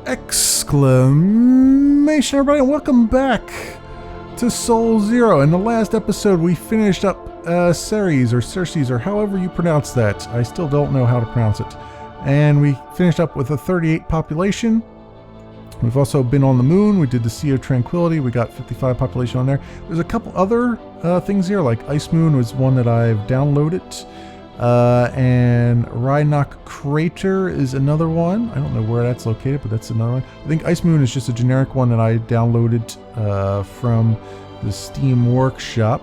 Exclamation, everybody, and welcome back to Soul Zero. In the last episode, we finished up Ceres, or Circes, or however you pronounce that. I still don't know how to pronounce it. And we finished up with a 38 population. We've also been on the moon. We did the Sea of Tranquility. We got 55 population on there. There's a couple other things here, like Ice Moon was one that I've downloaded. And Rhynoc Crater is another one. I don't know where that's located, but that's another one. I think Ice Moon is just a generic one that I downloaded from the Steam Workshop.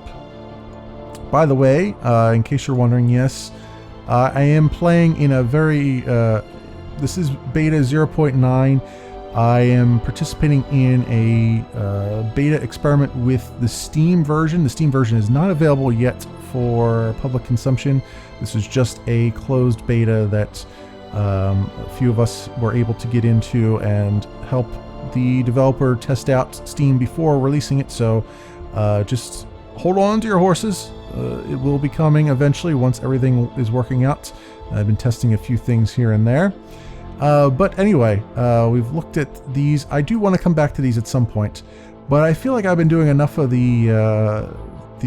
By the way, in case you're wondering, yes, I am playing in a very, this is beta 0.9. I am participating in a beta experiment with the Steam version. The Steam version is not available yet for public consumption. This is just a closed beta that a few of us were able to get into and help the developer test out Steam before releasing it. So just hold on to your horses. It will be coming eventually once everything is working out. I've been testing a few things here and there. But anyway, we've looked at these. I do want to come back to these at some point, but I feel like I've been doing enough of the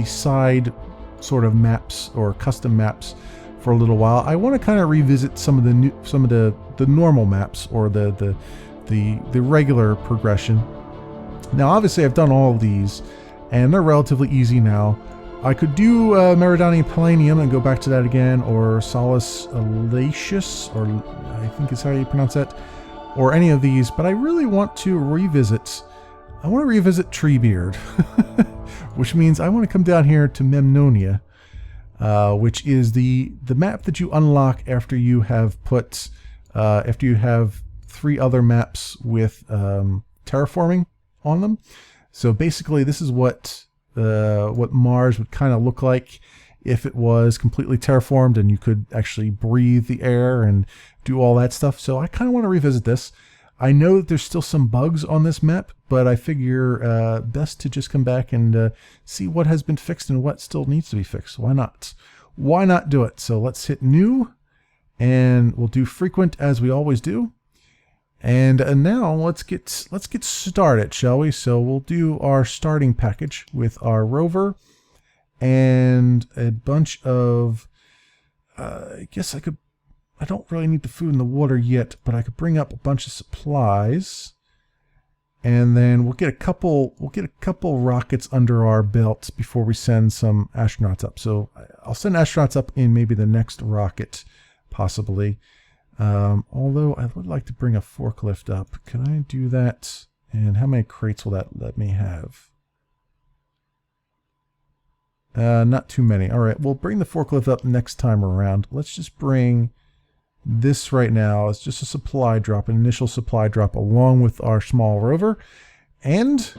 side sort of maps or custom maps for a little while. I want to kind of revisit some of the normal maps or the regular progression. Now, obviously, I've done all of these, and they're relatively easy now. I could do Meridiani Palladium and go back to that again, or Solus Elacius, or I think is how you pronounce that, or any of these, but I really want to revisit. I want to revisit Treebeard, which means I want to come down here to Memnonia, which is the map that you unlock after you have put, after you have 3 other maps with terraforming on them. So basically, this is what Mars would kind of look like if it was completely terraformed and you could actually breathe the air and do all that stuff. So I kind of want to revisit this. I know that there's still some bugs on this map, but I figure best to just come back and see what has been fixed and what still needs to be fixed. Why not? Why not do it? So let's hit new, and we'll do frequent as we always do. And now let's get started, shall we? So we'll do our starting package with our rover and a bunch of. I guess I don't really need the food and the water yet, but I could bring up a bunch of supplies, and then we'll get a couple rockets under our belts before we send some astronauts up. So I'll send astronauts up in maybe the next rocket, possibly. Although I would like to bring a forklift up. Can I do that? And how many crates will that let me have? Not too many. All right, we'll bring the forklift up next time around. Let's just bring this right now. It's just a supply drop, an initial supply drop along with our small rover. And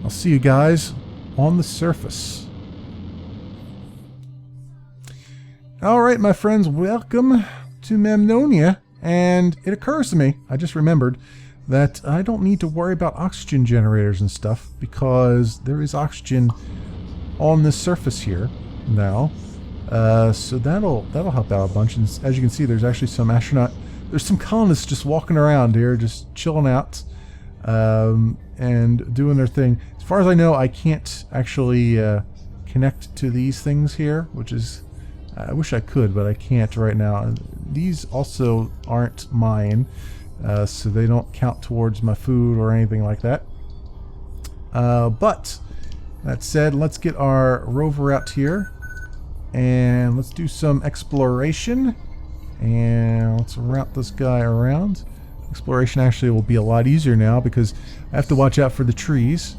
I'll see you guys on the surface. All right, my friends, welcome to Memnonia. And it occurs to me, I just remembered, that I don't need to worry about oxygen generators and stuff because there is oxygen on this surface here now. So that'll help out a bunch. And as you can see, there's actually there's some colonists just walking around here, just chilling out and doing their thing. As far as I know, I can't actually connect to these things here, which is, I wish I could, but I can't right now. And these also aren't mine, so they don't count towards my food or anything like that. But that said, let's get our rover out here and let's do some exploration, and let's route this guy around. Exploration actually will be a lot easier now because I have to watch out for the trees,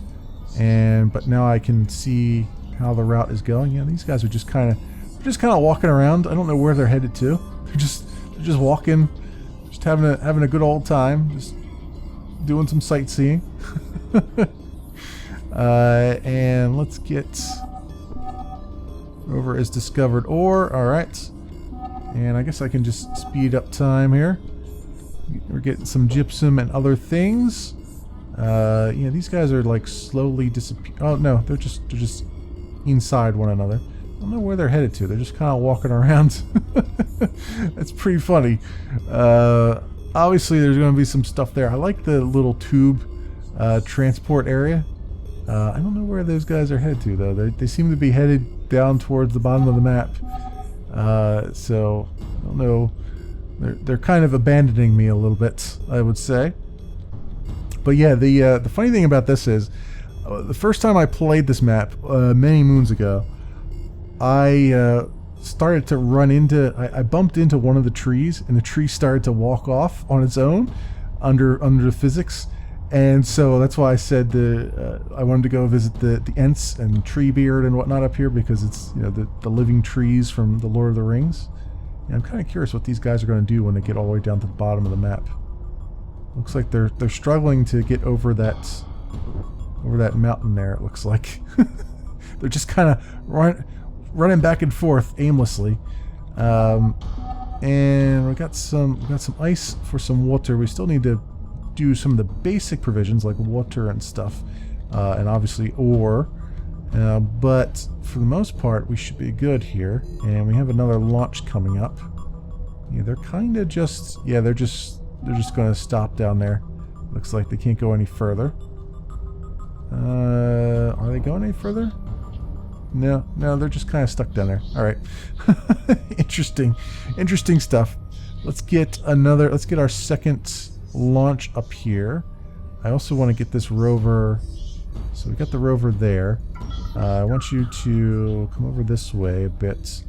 but now I can see how the route is going. Yeah, these guys are just kind of walking around. I don't know where they're headed to. They're just walking, just having a good old time, just doing some sightseeing. And let's get rover is discovered ore. All right, and I guess I can just speed up time here. We're getting some gypsum and other things. Yeah, these guys are like slowly disappear. Oh no, they're just inside one another. I don't know where they're headed to. They're just kind of walking around. That's pretty funny. obviously there's going to be some stuff there. I like the little tube transport area. I don't know where those guys are headed to, though. They seem to be headed down towards the bottom of the map. So, I don't know. They're kind of abandoning me a little bit, I would say. But yeah, the funny thing about this is, the first time I played this map, many moons ago, I started to run into... I bumped into one of the trees, and the tree started to walk off on its own under the physics. And so that's why I said I wanted to go visit the Ents and Treebeard and whatnot up here, because it's, you know, the living trees from the Lord of the Rings. And I'm kind of curious what these guys are going to do when they get all the way down to the bottom of the map. Looks like they're struggling to get over that mountain there. It looks like they're just kind of running back and forth aimlessly. And we got some ice for some water. We still need to do some of the basic provisions like water and stuff, and obviously ore, but for the most part we should be good here. And we have another launch coming up. Yeah, they're kind of just, yeah, they're just going to stop down there. Looks like they can't go any further. Are they going any further? No, they're just kind of stuck down there. All right. interesting stuff. Let's get our second launch up here. I also want to get this rover. So we got the rover there. I want you to come over this way a bit,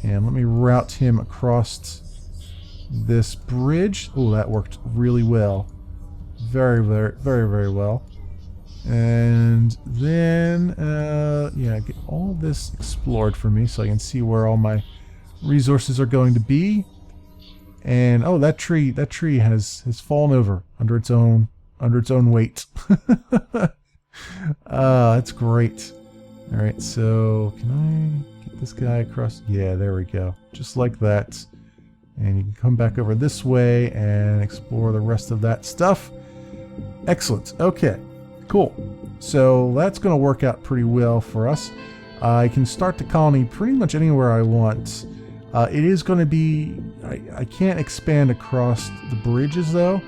and let me route him across this bridge. Oh, that worked really well. Very well. And then yeah, get all this explored for me so I can see where all my resources are going to be. And oh, that tree has fallen over under its own weight. That's great. All right, so can I get this guy across? Yeah, there we go. Just like that. And you can come back over this way and explore the rest of that stuff. Excellent. Okay, cool. So that's going to work out pretty well for us. I can start the colony pretty much anywhere I want. It is going to be... I can't expand across the bridges, though.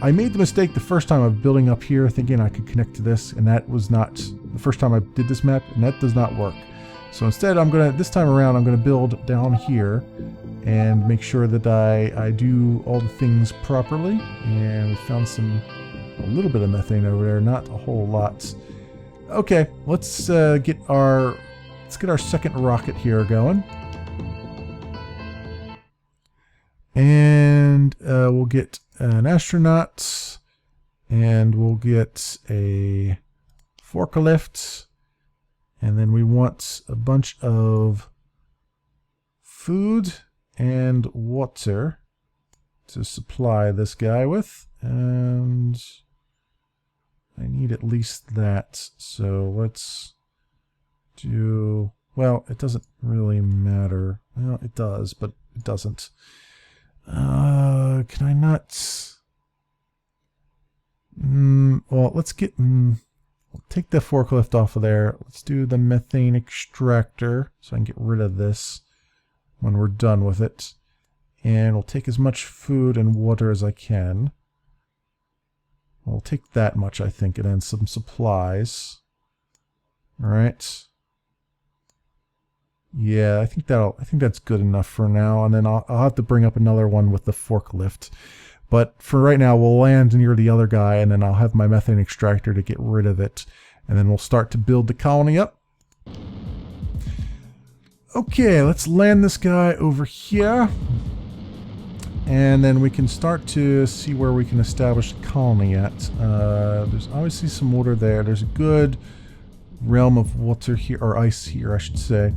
I made the mistake the first time of building up here, thinking I could connect to this, and that was not the first time I did this map, and that does not work. So instead, this time around, I'm going to build down here and make sure that I do all the things properly. And we found a little bit of methane over there, not a whole lot. Okay, let's get our second rocket here going. And we'll get an astronaut, and we'll get a forklift, and then we want a bunch of food and water to supply this guy with, and I need at least that. So let's do, well, it doesn't really matter. Well, it does, but it doesn't. Can I not? Well, let's get... take the forklift off of there. Let's do the methane extractor so I can get rid of this when we're done with it. And we'll take as much food and water as I can. We'll take that much, I think, and then some supplies. Alright. Yeah, I think that's good enough for now, and then I'll have to bring up another one with the forklift. But for right now, we'll land near the other guy, and then I'll have my methane extractor to get rid of it, and then we'll start to build the colony up. Okay, let's land this guy over here, and then we can start to see where we can establish the colony at. There's obviously some water there. There's a good realm of water here, or ice here, I should say.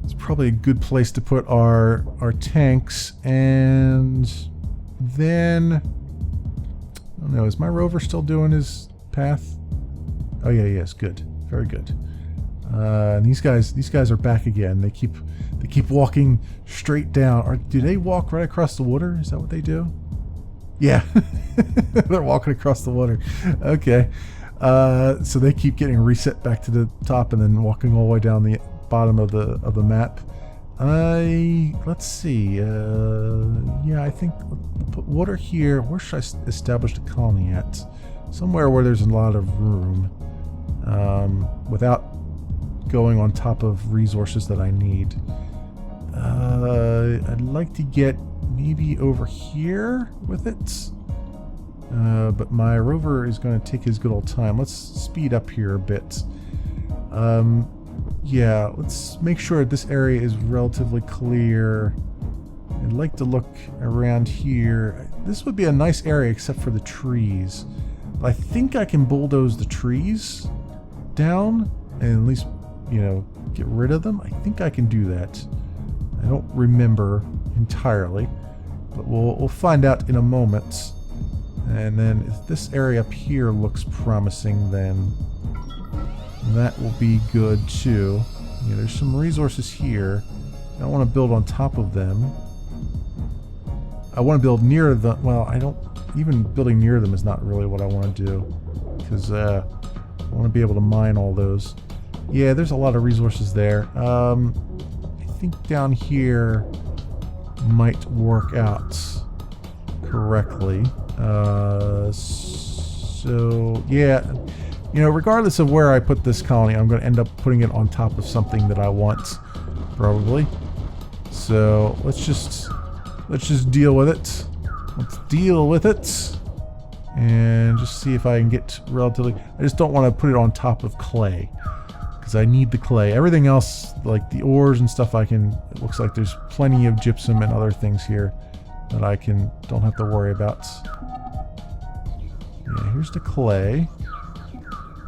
It's probably a good place to put our tanks, and then I don't know, is my rover still doing his path? Oh yeah, yes, good, very good. And these guys are back again. They keep walking straight down. Or do they walk right across the water? Is that what they do? Yeah, they're walking across the water. Okay, so they keep getting reset back to the top and then walking all the way down the bottom of the map. let's see. Yeah, I think put water here. Where should I establish the colony at? Somewhere where there's a lot of room, without going on top of resources that I need. I'd like to get maybe over here with it, but my rover is going to take his good old time. Let's speed up here a bit. Yeah, let's make sure this area is relatively clear. I'd like to look around here. This would be a nice area except for the trees. I think I can bulldoze the trees down and at least, you know, get rid of them. I think I can do that. I don't remember entirely, but we'll find out in a moment. And then if this area up here looks promising, then that will be good too. Yeah, there's some resources here. I don't want to build on top of them. I want to build near them. Well, I don't... Even building near them is not really what I want to do, because I want to be able to mine all those. Yeah, there's a lot of resources there. I think down here might work out correctly. So yeah, you know, regardless of where I put this colony, I'm going to end up putting it on top of something that I want, probably. So let's just deal with it. Let's deal with it and just see if I can get relatively... I just don't want to put it on top of clay because I need the clay. Everything else, like the ores and stuff, I can... It looks like there's plenty of gypsum and other things here that I don't have to worry about. Yeah, here's the clay.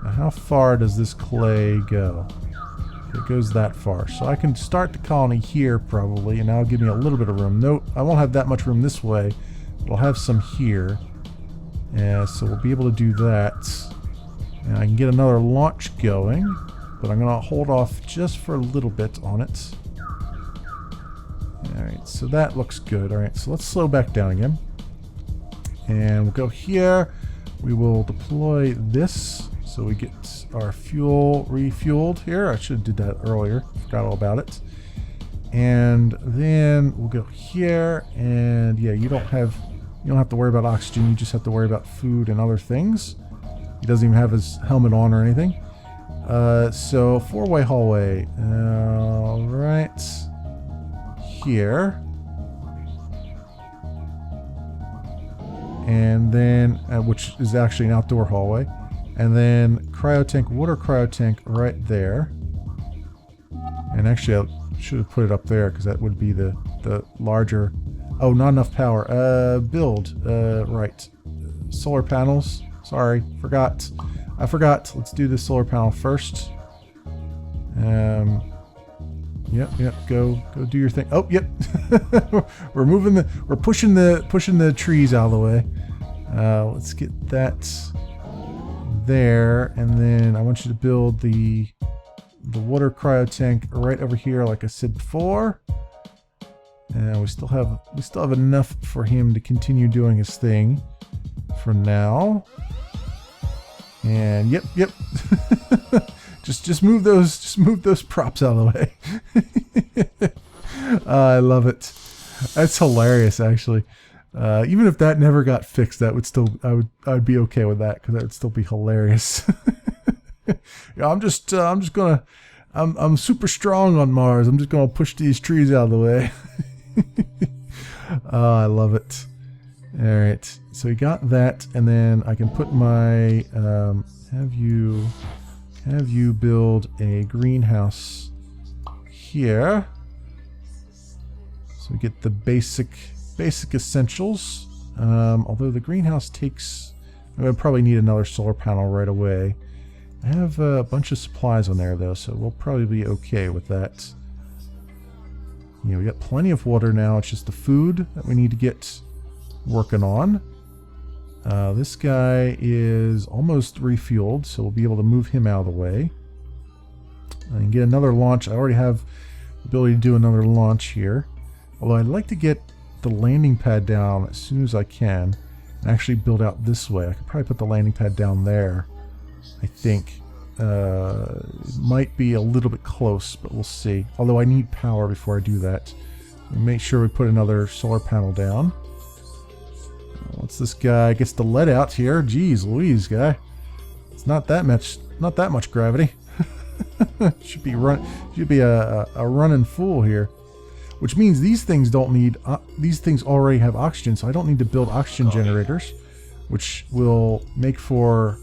Now how far does this clay go? It goes that far. So I can start the colony here probably, and that'll give me a little bit of room. No, I won't have that much room this way. We'll have some here, so we'll be able to do that, and I can get another launch going, but I'm going to hold off just for a little bit on it. Alright, so that looks good. Alright, so let's slow back down again, and we'll go here. We will deploy this so we get our fuel refueled here. I should have did that earlier, forgot all about it. And then we'll go here, and yeah, you don't have to worry about oxygen, you just have to worry about food and other things. He doesn't even have his helmet on or anything. So four-way hallway. Right here. And then, which is actually an outdoor hallway. And then cryo tank, water cryo tank right there. And actually I should have put it up there because that would be the larger... Oh, not enough power. Build. Right. Solar panels. Sorry, forgot. I forgot. Let's do the solar panel first. Yep. Go do your thing. Oh, yep. We're pushing the trees out of the way. Let's get that there, and then I want you to build the water cryo tank right over here, like I said before. And we still have enough for him to continue doing his thing for now. And yep. just move those props out of the way. I love it. That's hilarious, actually. Even if that never got fixed, that would still I'd be okay with that because that would still be hilarious. Yeah, I'm super strong on Mars. I'm just gonna push these trees out of the way. Oh, I love it. All right, so we got that, and then I can put my have you build a greenhouse here, so we get the basic essentials. Although the greenhouse takes, I'm gonna probably need another solar panel right away. I have a bunch of supplies on there though, so we'll probably be okay with that. You know, we got plenty of water now. It's just the food that we need to get working on. This guy is almost refueled, so we'll be able to move him out of the way. I can get another launch. I already have the ability to do another launch here. Although I'd like to get the landing pad down as soon as I can and actually build out this way. I could probably put the landing pad down there, I think. It might be a little bit close, but we'll see. Although I need power before I do that. Make sure we put another solar panel down. Once this guy gets the lead out here, geez Louise, guy. It's not that much gravity. should be a running fool here. Which means these things don't need, these things already have oxygen, so I don't need to build oxygen generators, which will make for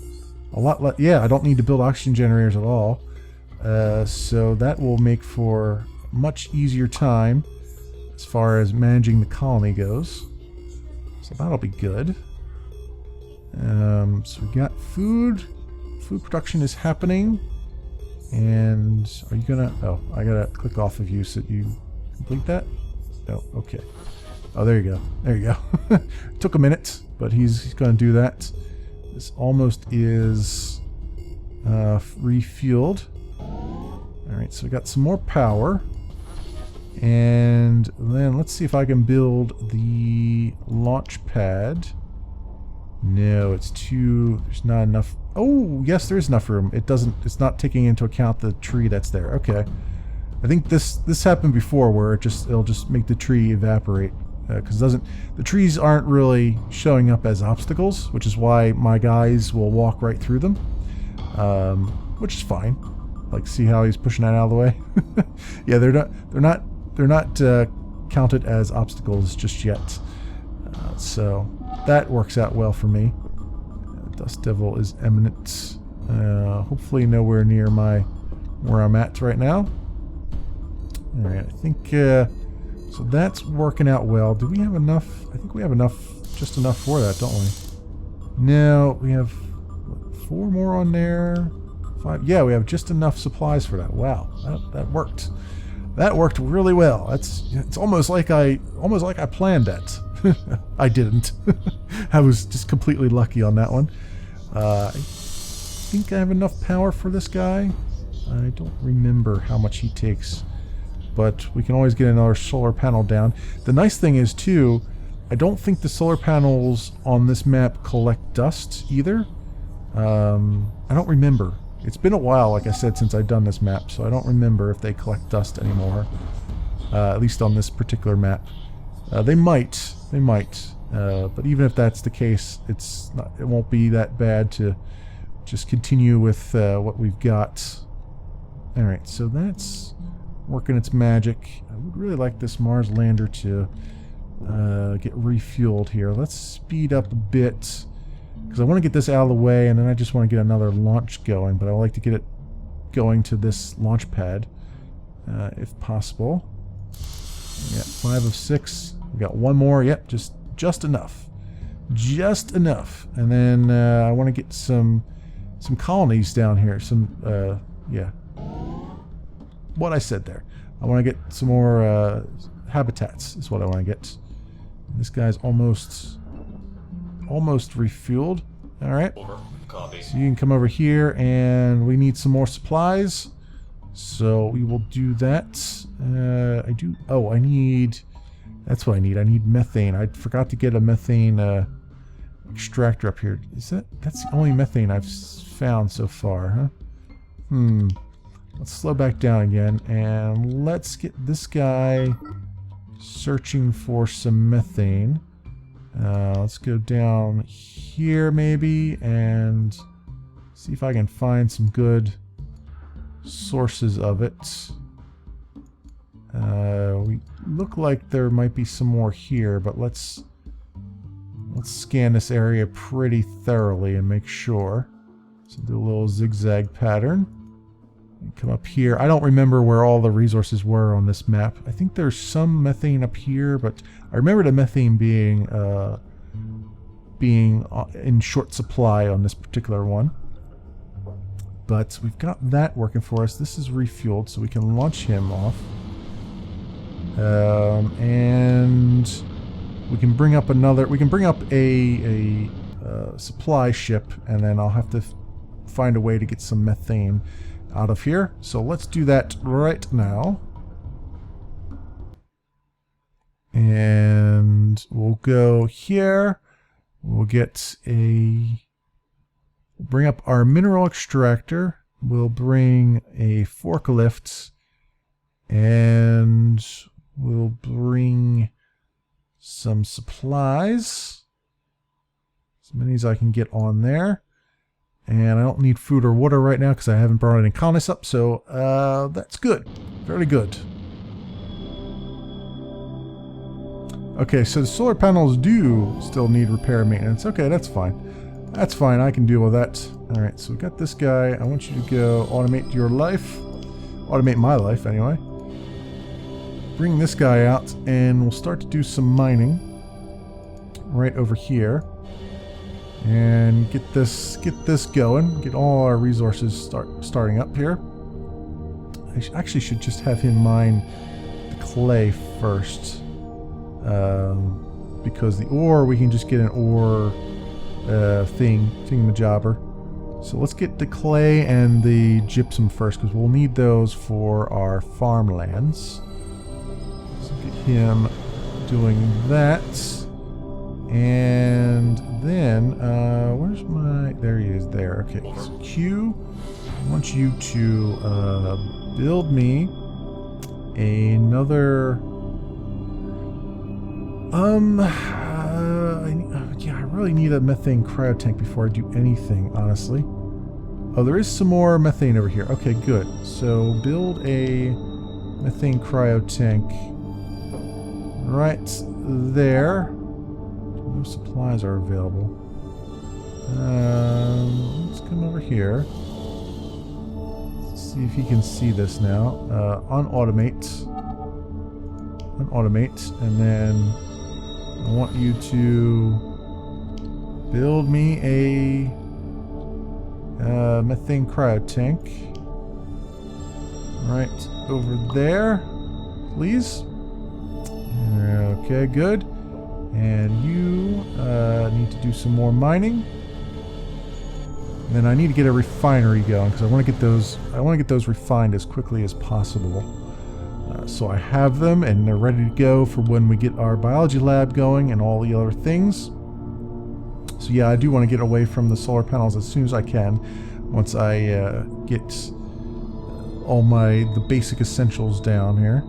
a lot less. Yeah, I don't need to build oxygen generators at all. So that will make for a much easier time as far as managing the colony goes. So that'll be good. So we got food. Food production is happening. And are you gonna... Oh, I gotta click off of you so you complete that? No, okay. Oh, there you go. There you go. Took a minute, but he's gonna do that. This almost is refueled. Alright, so we got some more power. And then let's see if I can build the launch pad. No, it's too... There's not enough... Oh, yes, there is enough room. It's not taking into account the tree that's there. Okay. I think this happened before where it'll just make the tree evaporate. Because the trees aren't really showing up as obstacles, which is why my guys will walk right through them. Which is fine. Like, see how he's pushing that out of the way? Yeah, they're not counted as obstacles just yet. So that works out well for me. Dust Devil is imminent. Hopefully nowhere near where I'm at right now. Alright, I think so that's working out well. Do we have enough? I think we have enough, just enough for that, don't we? No, we have what, 4 more on there. 5. Yeah, we have just enough supplies for that. Wow, that worked. That worked really well. It's almost like I planned that. I didn't. I was just completely lucky on that one. I think I have enough power for this guy. I don't remember how much he takes, but we can always get another solar panel down. The nice thing is too, I don't think the solar panels on this map collect dust either. I don't remember. It's been a while, like I said, since I've done this map, so I don't remember if they collect dust anymore. At least on this particular map. They might. But even if that's the case, it won't be that bad to just continue with what we've got. Alright, so that's working its magic. I would really like this Mars lander to get refueled here. Let's speed up a bit, because I want to get this out of the way, and then I just want to get another launch going, but I would like to get it going to this launch pad, if possible. We got 5 of 6. We got 1 more. Yep, just enough. Just enough. And then I want to get some colonies down here. Yeah. What I said there. I want to get some more habitats is what I want to get. This guy's almost refueled. Alright. So you can come over here, and we need some more supplies. So we will do that. I need... That's what I need. I need methane. I forgot to get a methane extractor up here. That's the only methane I've found so far, huh? Let's slow back down again, and let's get this guy searching for some methane. Let's go down here maybe and see if I can find some good sources of it. We look like there might be some more here, but let's scan this area pretty thoroughly and make sure. So do a little zigzag pattern. And come up here. I don't remember where all the resources were on this map. I think there's some methane up here, but I remember the methane being in short supply on this particular one. But we've got that working for us. This is refueled, so we can launch him off. And we can bring up a supply ship, and then I'll have to find a way to get some methane out of here. So let's do that right now. And we'll go here. We'll bring up our mineral extractor, we'll bring a forklift, and we'll bring some supplies, as many as I can get on there. And I don't need food or water right now because I haven't brought any colonists up, so that's good. Very good. Okay, so the solar panels do still need repair and maintenance. Okay, that's fine. That's fine, I can deal with that. Alright, so we got this guy. I want you to go automate your life. Automate my life, anyway. Bring this guy out, and we'll start to do some mining right over here. And get this going. Get all our resources starting up here. I actually should just have him mine the clay first. Because the ore, we can just get an ore thingamajobber. So let's get the clay and the gypsum first, because we'll need those for our farmlands. So get him doing that. And then, where's my... There he is, there. Okay, so Q, I want you to build me another... yeah, I really need a methane cryo tank before I do anything, honestly. Oh, there is some more methane over here. Okay, good. So build a methane cryo tank right there. No supplies are available. Let's come over here. Let's see if he can see this now. Unautomate, and then I want you to build me a methane cryo tank right over there, please. Okay, good. And you need to do some more mining. And then I need to get a refinery going because I want to get those. I want to get those refined as quickly as possible. So I have them and they're ready to go for when we get our biology lab going and all the other things. So yeah, I do want to get away from the solar panels as soon as I can. Once I get all the basic essentials down here.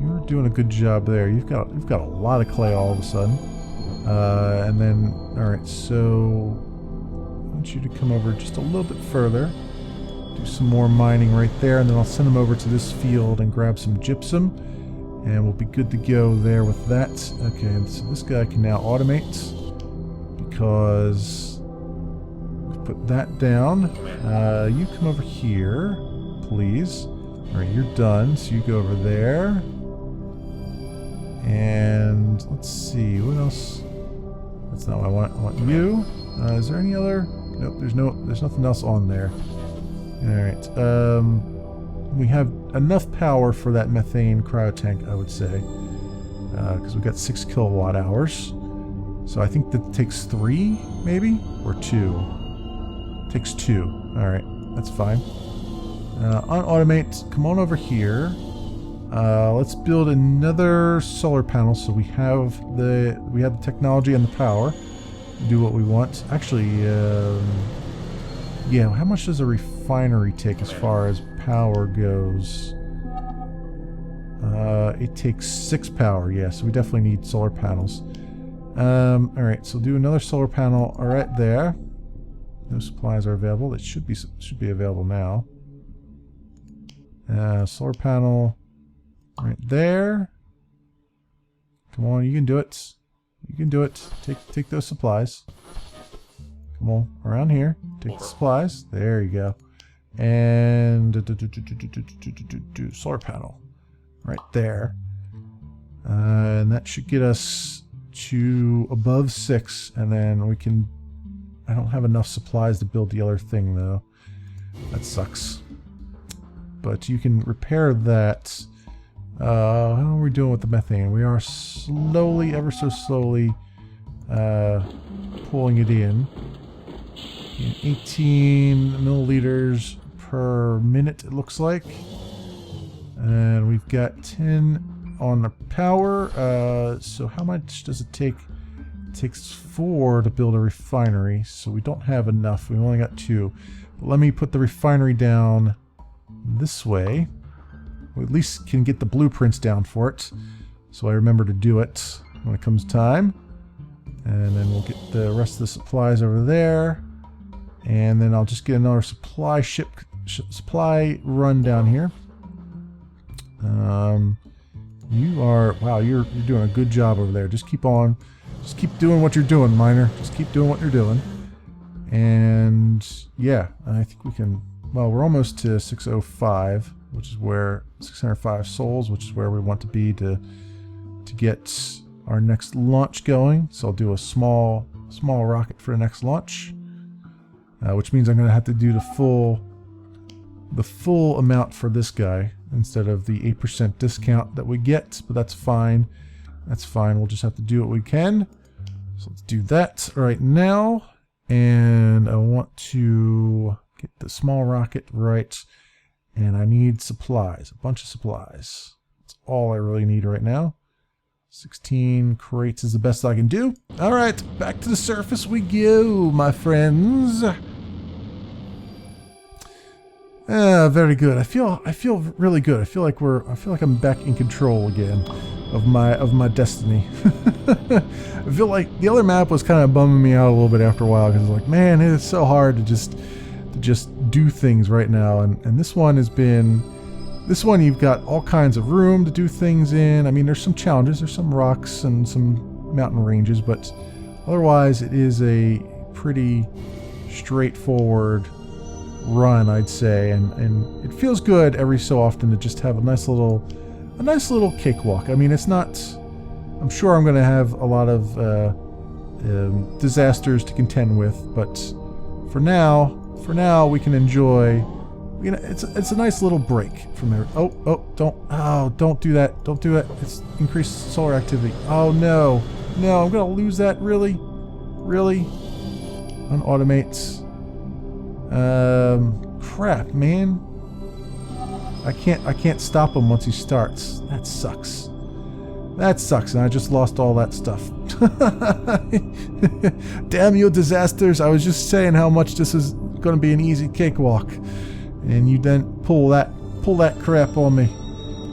You're doing a good job there. You've got a lot of clay all of a sudden. And then, all right. So I want you to come over just a little bit further. Do some more mining right there, and then I'll send them over to this field and grab some gypsum, and we'll be good to go there with that. Okay, so this guy can now automate because we've put that down. You come over here, please. All right, you're done. So you go over there. And let's see, what else? That's not what I want. I want you. Is there any other? Nope, there's nothing else on there. Alright, we have enough power for that methane cryo tank, I would say. Because we've got 6 kilowatt hours. So I think that takes 3, maybe? Or 2. Takes 2. Alright, that's fine. Unautomate, come on over here. Let's build another solar panel so we have the technology and the power to do what we want. Actually, yeah, how much does a refinery take as far as power goes? It takes 6 power, yeah, so we definitely need solar panels. Alright, so do another solar panel right there. No supplies are available. It should be available now. Solar panel right there. Come on, you can do it. You can do it. Take those supplies. Come on, around here. Take the supplies. There you go. And solar panel right there. And that should get us to above 6, and then we can... I don't have enough supplies to build the other thing, though. That sucks. But you can repair that. How are we doing with the methane? We are slowly, ever so slowly, pulling it in. 18 milliliters per minute, it looks like. And we've got 10 on the power. So how much does it take? It takes 4 to build a refinery, so we don't have enough. We only got 2. Let me put the refinery down this way. We at least can get the blueprints down for it, so I remember to do it when it comes time. And then we'll get the rest of the supplies over there, and then I'll just get another supply supply run down here. Wow, you're doing a good job over there. Just keep on, just keep doing what you're doing, miner. Just keep doing what you're doing. And yeah, I think we can. Well, we're almost to 605, which is where 605 souls, which is where we want to be to get our next launch going. So I'll do a small rocket for the next launch, which means I'm going to have to do the full amount for this guy instead of the 8% discount that we get, but that's fine. That's fine. We'll just have to do what we can. So let's do that right now. And I want to get the small rocket right. And I need supplies, a bunch of supplies. That's all I really need right now. 16 crates is the best I can do. All right, back to the surface we go, my friends. Very good. I feel really good. I feel like I'm back in control again of my destiny. I feel like the other map was kind of bumming me out a little bit after a while because it's like, man, it's so hard to just do things right now. And this one has been. This one you've got all kinds of room to do things in. I mean, there's some challenges. There's some rocks and some mountain ranges, but otherwise it is a pretty straightforward run, I'd say. And it feels good every so often to just have a nice little cakewalk. I mean, it's not. I'm sure I'm going to have a lot of disasters to contend with, but for now we can enjoy. You know, it's a nice little break from there. Don't do that. Don't do it. It's increased solar activity. Oh no, I'm gonna lose that. Really, unautomate. Crap, man. I can't stop him once he starts. That sucks. And I just lost all that stuff. Damn you, disasters! I was just saying how much this is gonna be an easy cakewalk. And you then pull that crap on me.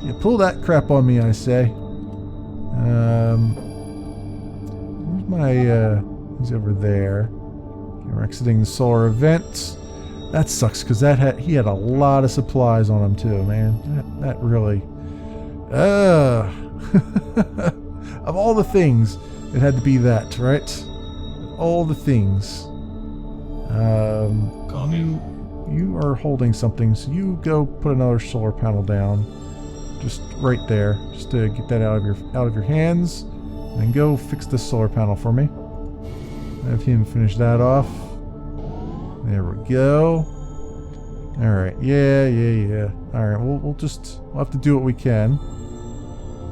You pull that crap on me, I say. Where's my, he's over there. Okay, we're exiting the solar event. That sucks, because he had a lot of supplies on him too, man. That really... Of all the things, it had to be that, right? All the things. You are holding something, so you go put another solar panel down, just right there, just to get that out of your hands, and go fix this solar panel for me. Have him finish that off. There we go. All right, yeah. All right, we'll have to do what we can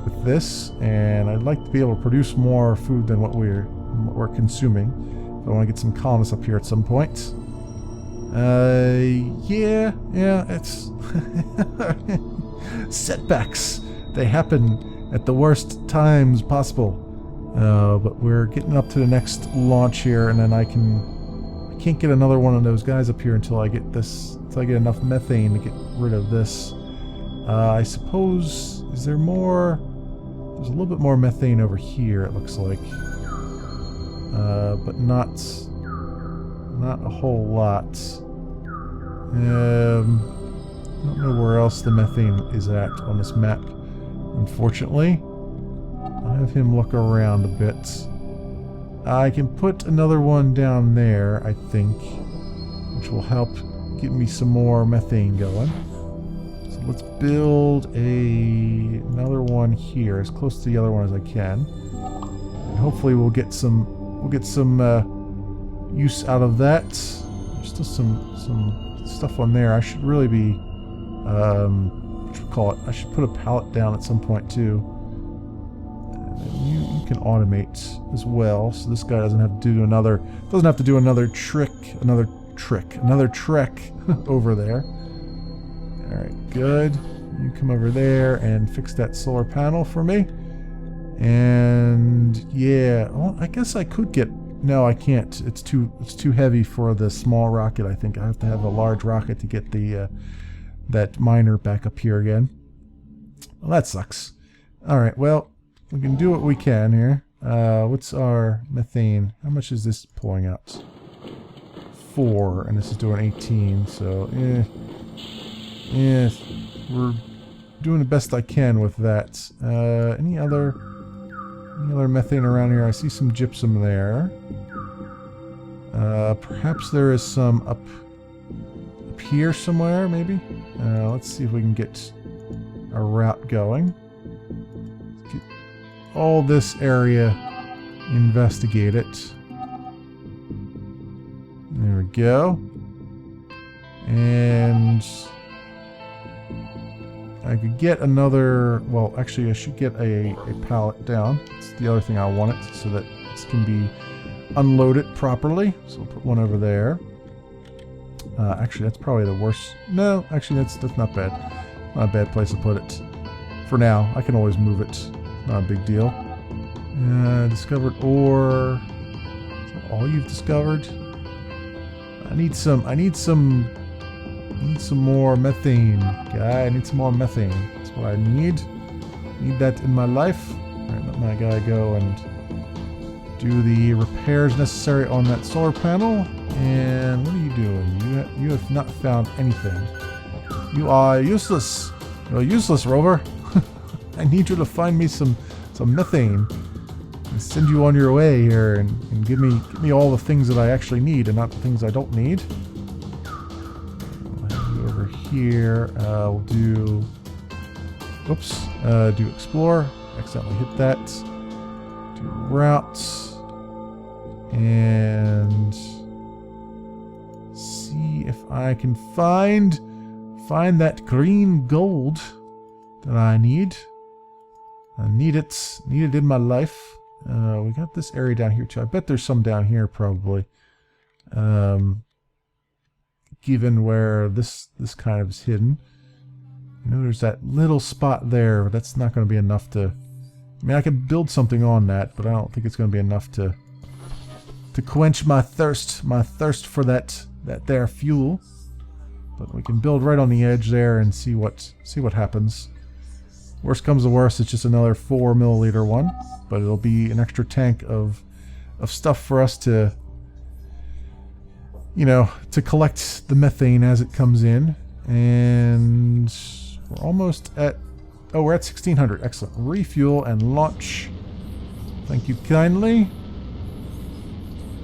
with this, and I'd like to be able to produce more food than what we're consuming. I want to get some colonists up here at some point. Yeah, it's setbacks. They happen at the worst times possible. But we're getting up to the next launch here, and then I can't get another one of those guys up here until I get enough methane to get rid of this. I suppose, is there more? There's a little bit more methane over here, it looks like. But not a whole lot. I don't know where else the methane is at on this map, unfortunately. I'll have him look around a bit. I can put another one down there, I think, which will help get me some more methane going. So let's build another one here, as close to the other one as I can. And hopefully we'll get some use out of that. There's still some stuff on there. I should really be, what you call it? I should put a pallet down at some point too. You can automate as well, so this guy doesn't have to do another trek over there. All right, good. You come over there and fix that solar panel for me. And yeah, well, I guess I could get No, I can't. It's too heavy for the small rocket. I think I have to have a large rocket to get the that miner back up here again. Well, that sucks. All right. Well, we can do what we can here. What's our methane? How much is this pulling out? 4, and this is doing 18. So, we're doing the best I can with that. Any other methane around here? I see some gypsum there. Perhaps there is some up here somewhere, maybe? Let's see if we can get a route going. Let's get all this area investigated. There we go. And I could get another, well, actually I should get a pallet down. That's the other thing I wanted, so that this can be unloaded properly. So we'll put one over there. Actually, that's probably the worst. No, actually, that's not bad. Not a bad place to put it. For now, I can always move it. Not a big deal. Discovered ore. Is that all you've discovered? I need some more methane, guy. I need some more methane. That's what I need. Need that in my life. Alright, let my guy go and do the repairs necessary on that solar panel. And what are you doing? You have not found anything. You are useless. You're useless, rover. I need you to find me some methane and send you on your way here and give me all the things that I actually need and not the things I don't need. I'll have you over here. We'll do. Oops. Do explore. Accidentally hit that. Do routes. And see if I can find that green gold that I need. I need it in my life. We got this area down here too. I bet there's some down here probably. Given where this kind of is hidden. You know, there's that little spot there, but that's not going to be enough to. I mean, I could build something on that, but I don't think it's going to be enough to quench my thirst for that there fuel. But we can build right on the edge there and see what happens. Worst comes to worst, it's just another 4 milliliter one, but it'll be an extra tank of stuff for us to, you know, to collect the methane as it comes in. And we're almost at, oh, we're at 1600. Excellent. Refuel and launch. Thank you kindly.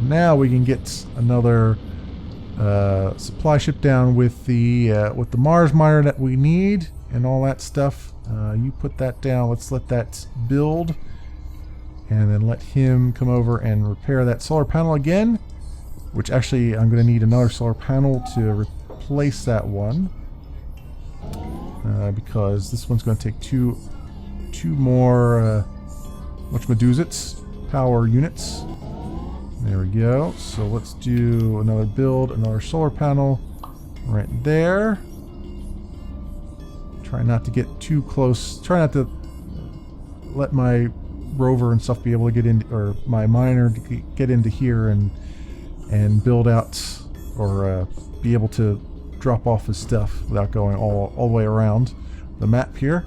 Now we can get another supply ship down with the Mars miner that we need and all that stuff. You put that down. Let's let that build, and then let him come over and repair that solar panel again. Which actually, I'm going to need another solar panel to replace that one, because this one's going to take two more whatchamadoozits power units. There we go. So let's do another build, another solar panel right there. Try not to get too close. Try not to let my rover and stuff be able to get in, or my miner to get into here and build out, or be able to drop off his stuff without going all the way around the map here.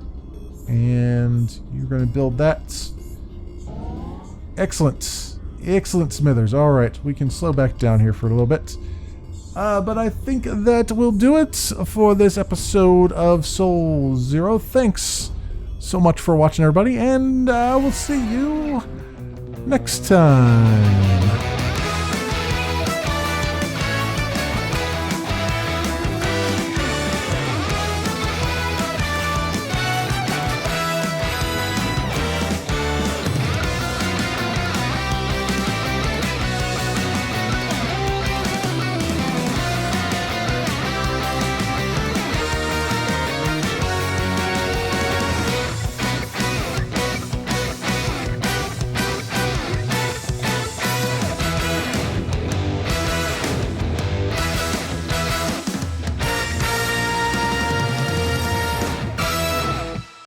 And you're going to build that. Excellent. Excellent, Smithers. Alright, we can slow back down here for a little bit. But I think that will do it for this episode of Soul Zero. Thanks so much for watching, everybody, and we'll see you next time.